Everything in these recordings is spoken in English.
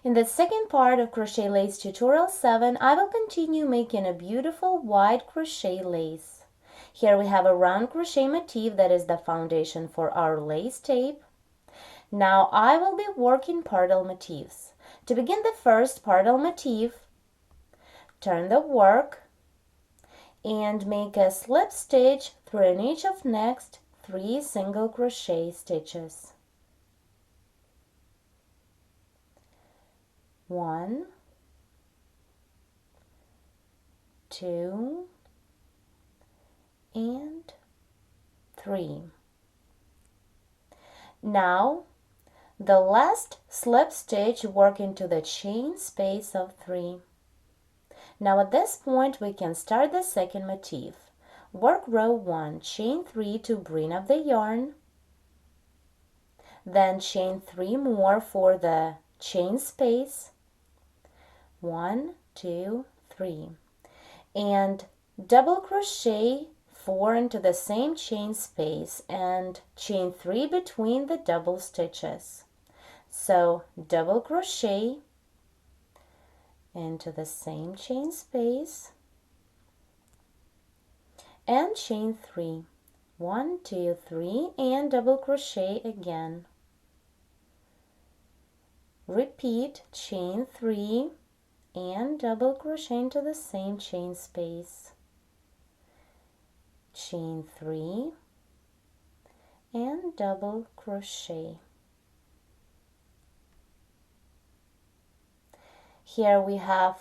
In the second part of Crochet Lace Tutorial 7, I will continue making a beautiful white crochet lace. Here we have a round crochet motif that is the foundation for our lace tape. Now I will be working pardal motifs. To begin the first pardal motif, turn the work and make a slip stitch through in each of next 3 single crochet stitches. 1, 2, and 3. Now, the last slip stitch, work into the chain space of 3. Now at this point we can start the second motif. Work row 1, chain 3 to bring up the yarn, then chain 3 more for the chain space. 1, 2, 3, and double crochet 4 into the same chain space and chain 3 between the double stitches. So double crochet into the same chain space and chain 3. 1, 2, 3, and double crochet again. Repeat, chain 3 and double crochet into the same chain space. Chain 3 and double crochet. Here we have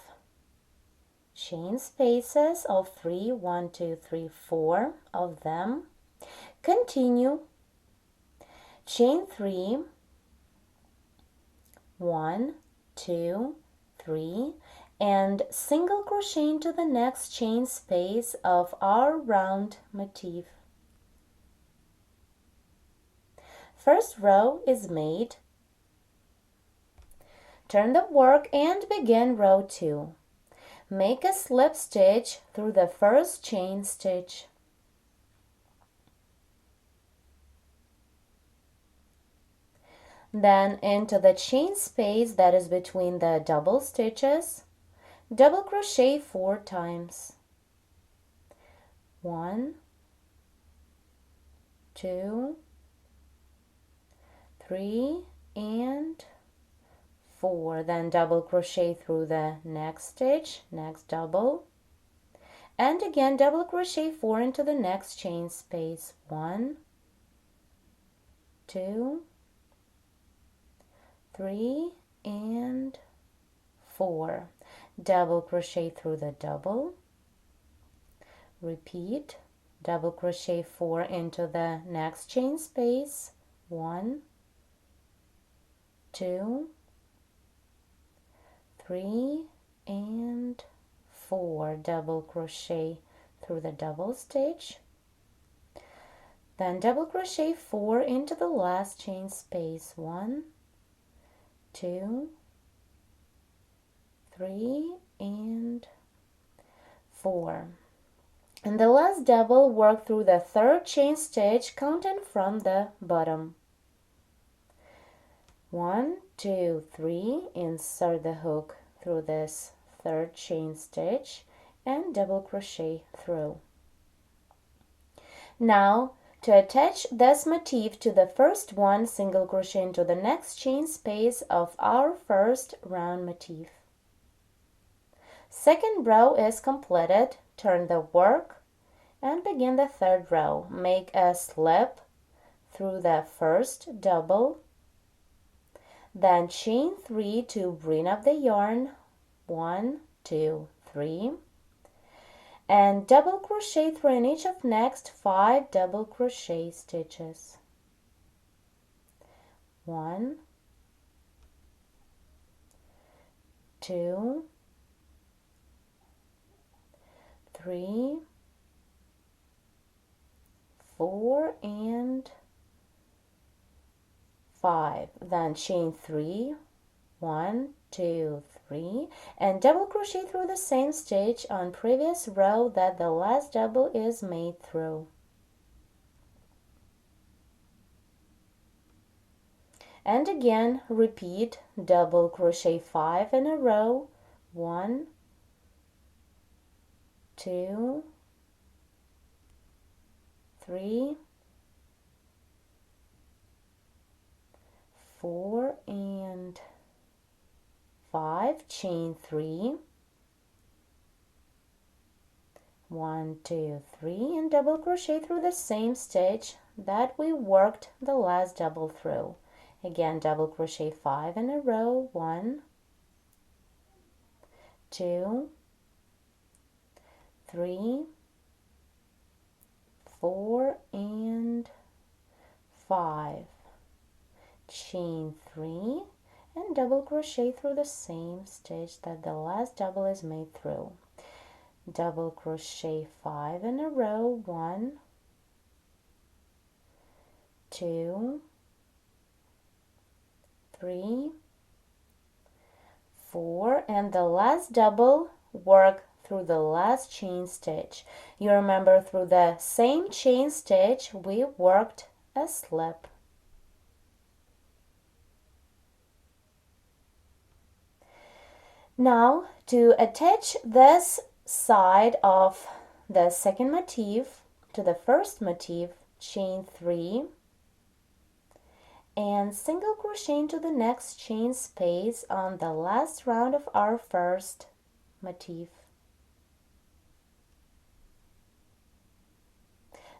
chain spaces of 3, 1, 2, 3, 4 of them. Continue. Chain 3, 1, 2, 3, and single crochet into the next chain space of our round motif. First row is made. Turn the work and begin row 2. Make a slip stitch through the first chain stitch. Then into the chain space that is between the double stitches, double crochet 4 times. 1, 2, 3, and 4. Then double crochet through the next stitch, next double, and again double crochet 4 into the next chain space. 1, 2, 3, and 4. Double crochet through the double. Repeat, double crochet 4 into the next chain space. 1, 2, 3, and 4. Double crochet through the double stitch. Then double crochet 4 into the last chain space. 1, 2, 3, and 4. And the last double, work through the third chain stitch, counting from the bottom. 1, 2, 3, insert the hook through this third chain stitch and double crochet through. Now, to attach this motif to the first one, single crochet into the next chain space of our first round motif. Second row is completed. Turn the work and begin the third row. Make a slip through the first double, then chain 3 to bring up the yarn. 1, 2, 3, and double crochet through in each of next 5 double crochet stitches. 1, 2, 3, 4, and 5. Then chain 3, 1, 2, 3, and double crochet through the same stitch on previous row that the last double is made through. And again repeat double crochet 5 in a row. 1, 2, 3, 4 and 5, chain 3, 1, 2, 3, and double crochet through the same stitch that we worked the last double through. Again, double crochet 5 in a row. 1, 2, 3, 4 and 5, chain 3, and double crochet through the same stitch that the last double is made through. Double crochet 5 in a row. 1, 2, 3, 4, and the last double work through the last chain stitch. You remember through the same chain stitch we worked a slip. Now to attach this side of the second motif to the first motif, chain 3 and single crochet into the next chain space on the last round of our first motif.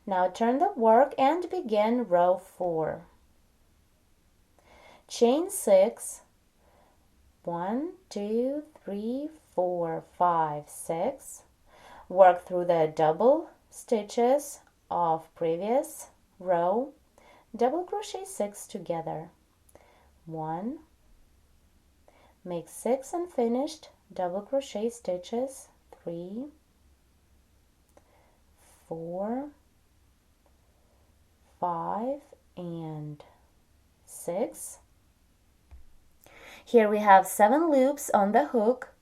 Now turn the work and begin row 4. Chain 6, 1, 2, 3, 4, 5, 6. Work through the double stitches of previous row. Double crochet 6 together. 1, make 6 unfinished double crochet stitches. 3, 4, 5, and 6. Here we have 7 loops on the hook.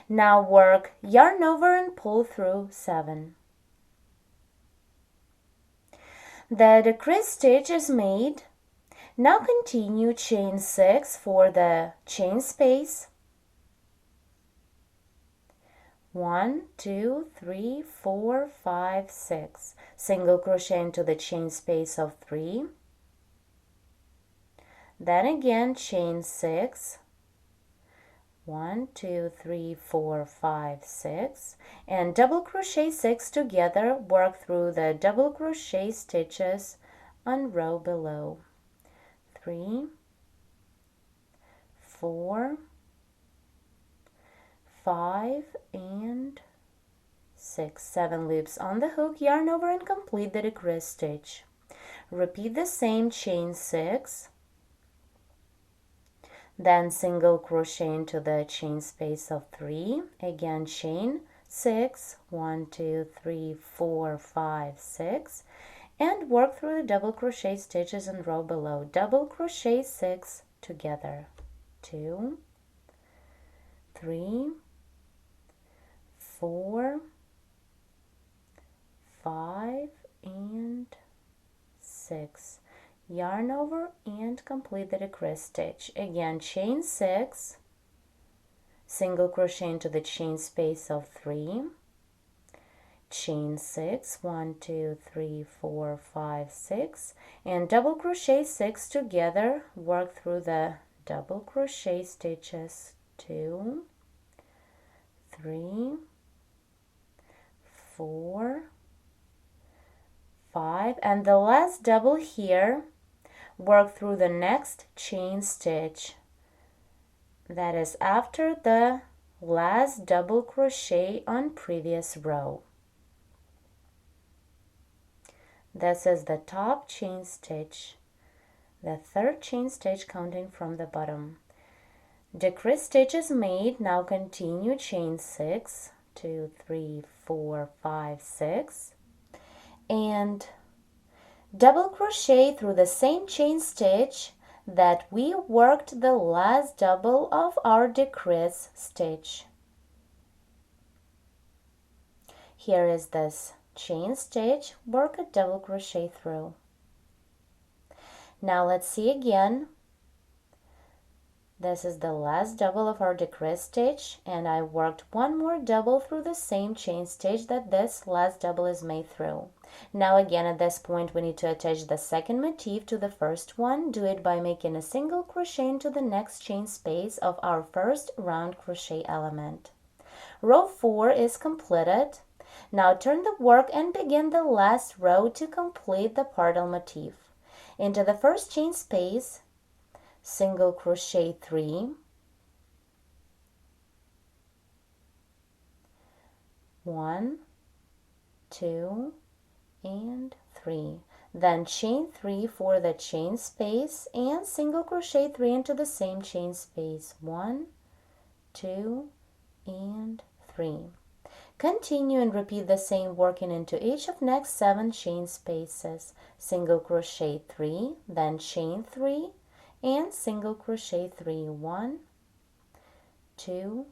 Now work yarn over and pull through 7. The decrease stitch is made. Now continue chain 6 for the chain space. 1, 2, 3, 4, 5, 6. Single crochet into the chain space of 3. Then again chain 6. 1, 2, 3, 4, 5, 6, and double crochet 6 together. Work through the double crochet stitches on row below. 3, 4, 5, and 6. 7 loops on the hook, yarn over and complete the decrease stitch. Repeat the same, chain 6. Then single crochet into the chain space of 3. Again chain 6. 1, 2, 3, 4, 5, 6. And work through the double crochet stitches in row below. Double crochet 6 together. 2, 3, 4, 5, and 6. Yarn over and complete the decrease stitch. Again chain 6, single crochet into the chain space of 3, chain 6, 1, 2, 3, 4, 5, 6, and double crochet 6 together. Work through the double crochet stitches. 2, 3, 4, 5, and the last double here. Work through the next chain stitch, that is after the last double crochet on previous row. This is the top chain stitch, the third chain stitch counting from the bottom. Decrease stitch is made. Now continue chain 6, 2, 3, 4, 5, 6, and double crochet through the same chain stitch that we worked the last double of our decrease stitch. Here is this chain stitch. Work a double crochet through. Now let's see again. This is the last double of our decrease stitch, and I worked one more double through the same chain stitch that this last double is made through. Now again, at this point we need to attach the second motif to the first one. Do it by making a single crochet into the next chain space of our first round crochet element. Row 4 is completed. Now turn the work and begin the last row to complete the pardal motif. Into the first chain space, single crochet 3, 1, 2, and 3. Then chain 3 for the chain space and single crochet 3 into the same chain space. 1, 2, and 3. Continue and repeat the same working into each of next 7 chain spaces. Single crochet 3, then chain 3, and single crochet 3. 1, 2,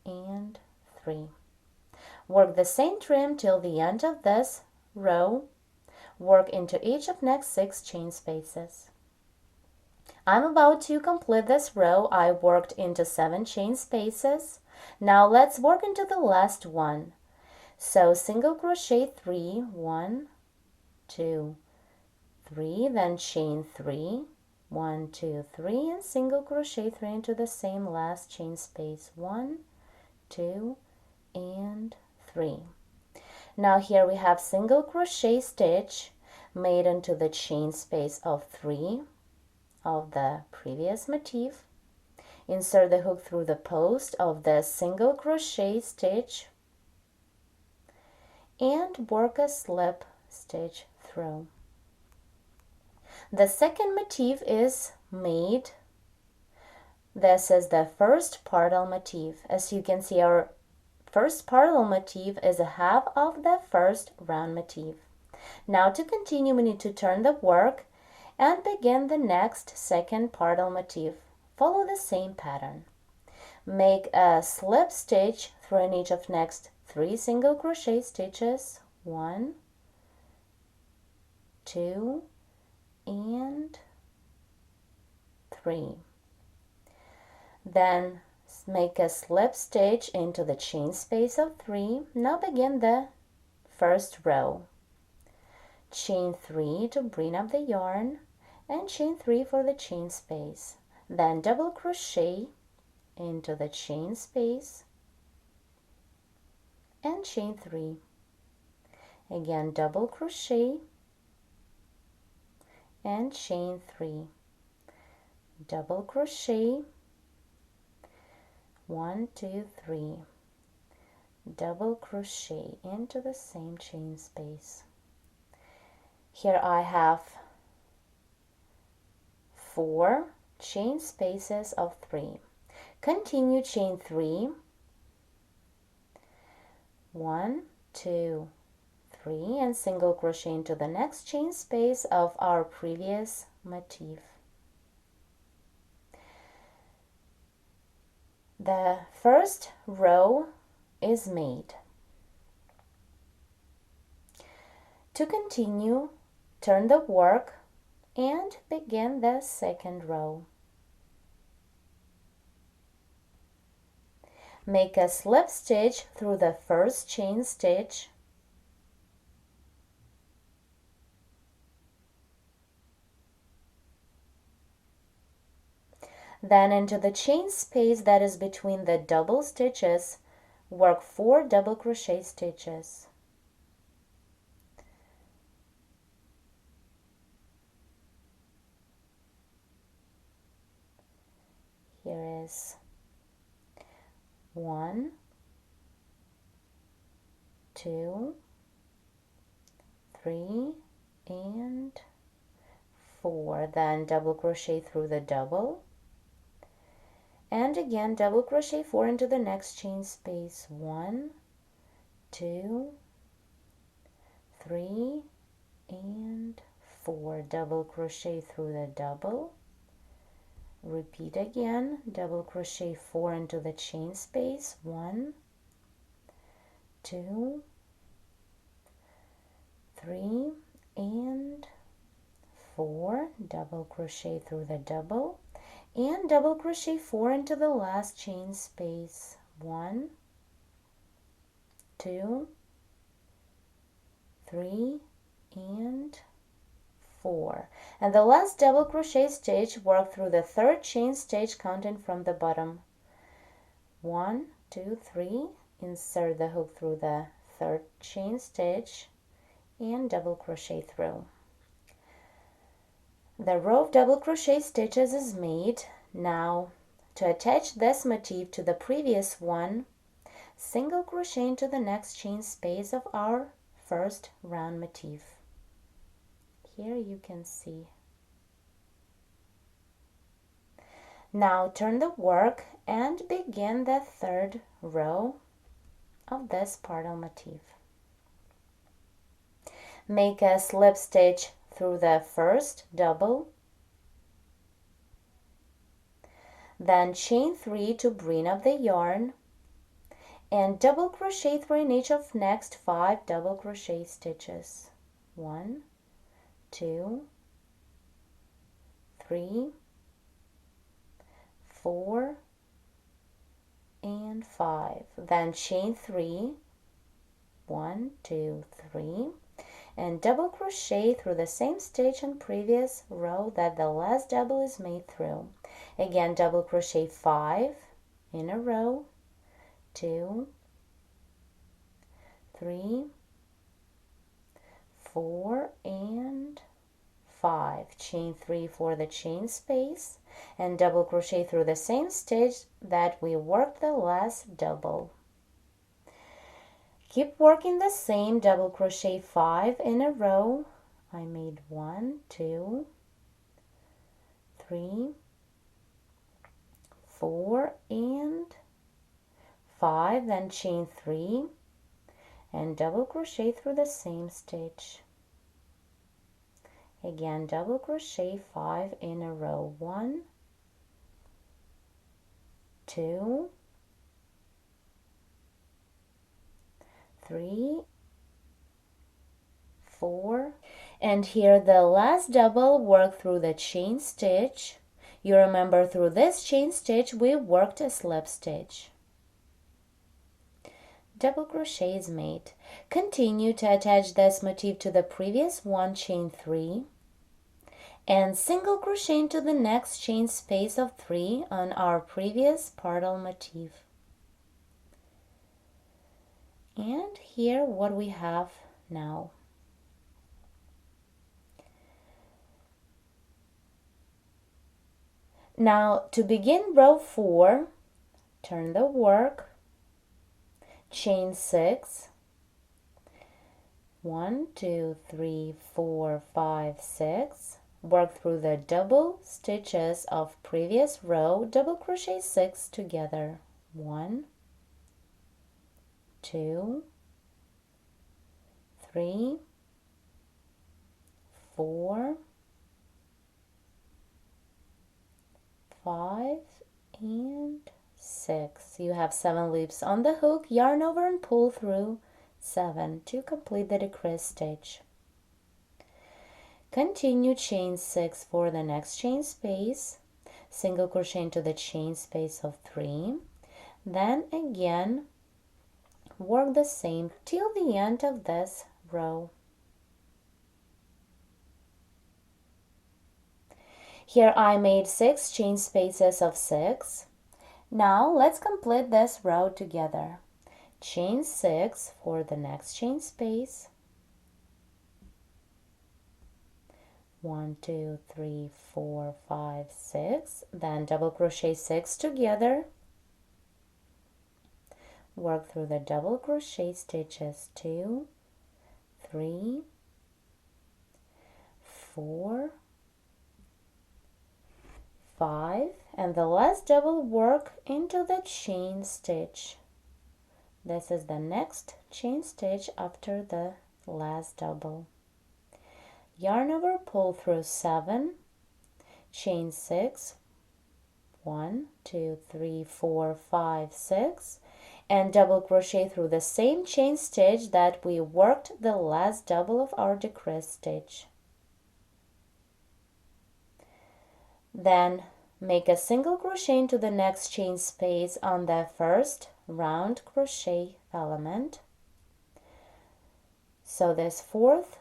and 3. Work the same trim till the end of this row. Work into each of next 6 chain spaces. I'm about to complete this row. I worked into 7 chain spaces. Now let's work into the last one. So single crochet 3, 1, 2, 3, then chain 3, 1, 2, 3, and single crochet 3 into the same last chain space. 1, 2, and 3. Now here we have single crochet stitch made into the chain space of 3 of the previous motif. Insert the hook through the post of the single crochet stitch and work a slip stitch through. The second motif is made. This is the first pardal motif. As you can see, our first pardal motif is a half of the first round motif. Now to continue, we need to turn the work and begin the next second pardal motif. Follow the same pattern. Make a slip stitch through in each of next 3 single crochet stitches. 1, 2, and 3. Then make a slip stitch into the chain space of 3. Now begin the first row. Chain 3 to bring up the yarn and chain 3 for the chain space. Then double crochet into the chain space and chain 3. Again, double crochet and chain 3. Double crochet, 1, 2, 3. Double crochet into the same chain space. Here I have 4 chain spaces of 3. Continue chain 3, 1, 2, 3, and single crochet into the next chain space of our previous motif. The first row is made. To continue, turn the work and begin the second row. Make a slip stitch through the first chain stitch. Then into the chain space that is between the double stitches, work 4 double crochet stitches. Here is 1, 2, 3, and 4. Then double crochet through the double. And again, double crochet 4 into the next chain space. 1, 2, 3, and 4. Double crochet through the double. Repeat again, double crochet 4 into the chain space. 1, 2, 3, and 4. Double crochet through the double. and double crochet 4 into the last chain space. 1, 2, 3, and 4. And the last double crochet stitch, work through the third chain stitch counting from the bottom. 1, 2, 3, insert the hook through the third chain stitch and double crochet through. The row of double crochet stitches is made. Now, to attach this motif to the previous one, single crochet into the next chain space of our first round motif. Here you can see. Now turn the work and begin the third row of this purtle motif. Make a slip stitch through the first double, then chain 3 to bring up the yarn, and double crochet through in each of next 5 double crochet stitches. 1, 2, 3, 4, and 5. Then chain 3, 1, 2, 3, and double crochet through the same stitch in previous row that the last double is made through. Again, double crochet 5 in a row, 2, 3, 4, and 5. Chain 3 for the chain space and double crochet through the same stitch that we worked the last double. Keep working the same, double crochet 5 in a row. I made 1, 2, 3, 4, and 5. Then chain 3 and double crochet through the same stitch. Again, double crochet 5 in a row. 1, 2, 3, 4, and here the last double, work through the chain stitch. You remember through this chain stitch we worked a slip stitch. Double crochet is made. Continue to attach this motif to the previous one, chain 3, and single crochet into the next chain space of 3 on our previous purtle motif. And here what we have now. Now to begin row 4, turn the work, chain 6, 1, 2, 3, 4, 5, 6, work through the double stitches of previous row, double crochet 6 together. 1, 2, 3, 4, 5, and 6. You have 7 loops on the hook. Yarn over and pull through 7 to complete the decrease stitch. Continue chain 6 for the next chain space, single crochet into the chain space of 3, then again work the same till the end of this row. Here I made 6 chain spaces of 6. Now let's complete this row together. Chain 6 for the next chain space. 1, 2, 3, 4, 5, 6. Then double crochet 6 together. Work through the double crochet stitches 2, 3, 4, 5, and the last double, work into the chain stitch. This is the next chain stitch after the last double. Yarn over, pull through 7, chain 6, 1, 2, 3, 4, 5, 6, and double crochet through the same chain stitch that we worked the last double of our decrease stitch. Then Make a single crochet into the next chain space on the first round crochet element. So this fourth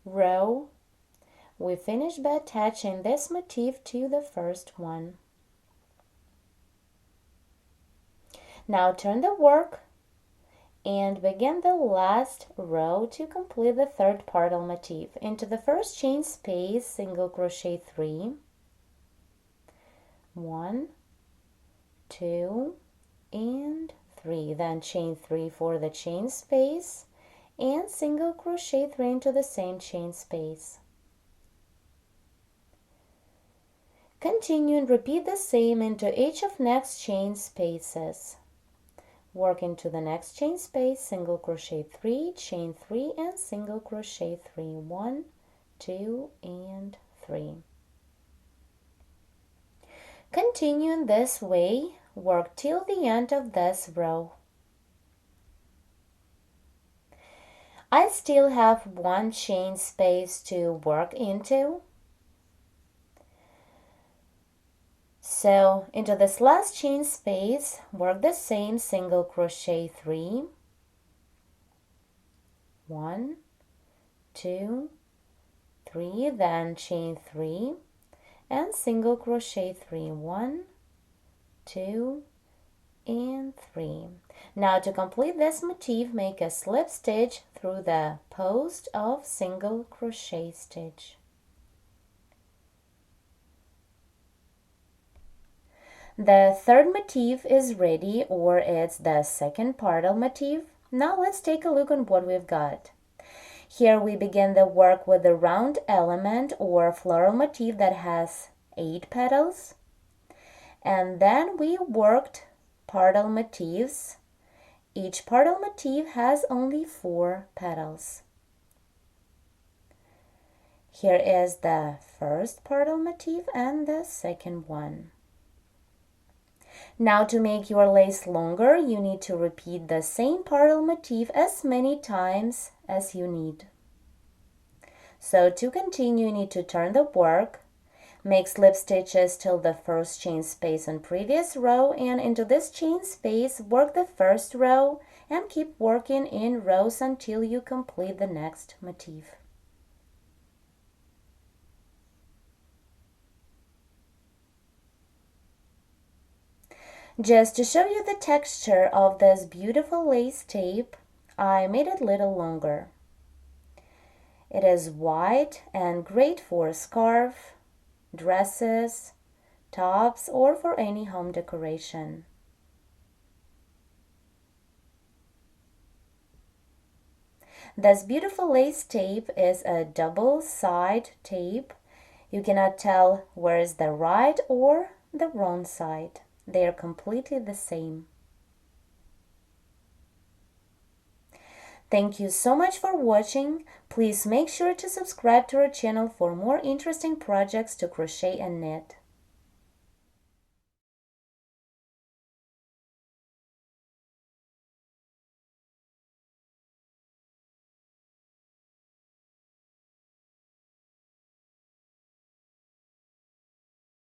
row, we finish by attaching this motif to the first one. Now turn the work and begin the last row to complete the third purtle motif. Into the first chain space, single crochet 3, 1, 2, and 3. Then chain 3 for the chain space and single crochet 3 into the same chain space. Continue and repeat the same into each of next chain spaces. Work into the next chain space, single crochet 3, chain 3, and single crochet 3. 1, 2, and 3. Continue in this way. Work till the end of this row. I still have one chain space to work into. So into this last chain space, work the same single crochet 3, 1, 2, 3, then chain 3 and single crochet 3, 1, 2, and 3. Now to complete this motif, make a slip stitch through the post of single crochet stitch. The third motif is ready, or it's the second purtle motif. Now let's take a look on what we've got. Here we begin the work with the round element or floral motif that has 8 petals. And then we worked purtle motifs. Each purtle motif has only 4 petals. Here is the first purtle motif and the second one. Now to make your lace longer, you need to repeat the same purtle motif as many times as you need. So to continue, you need to turn the work, make slip stitches till the first chain space on previous row, and into this chain space, work the first row and keep working in rows until you complete the next motif. Just to show you the texture of this beautiful lace tape, I made it a little longer. It is white and great for scarf, dresses, tops, or for any home decoration. This beautiful lace tape is a double-side tape. You cannot tell where is the right or the wrong side. They are completely the same. Thank you so much for watching. Please make sure to subscribe to our channel for more interesting projects to crochet and knit.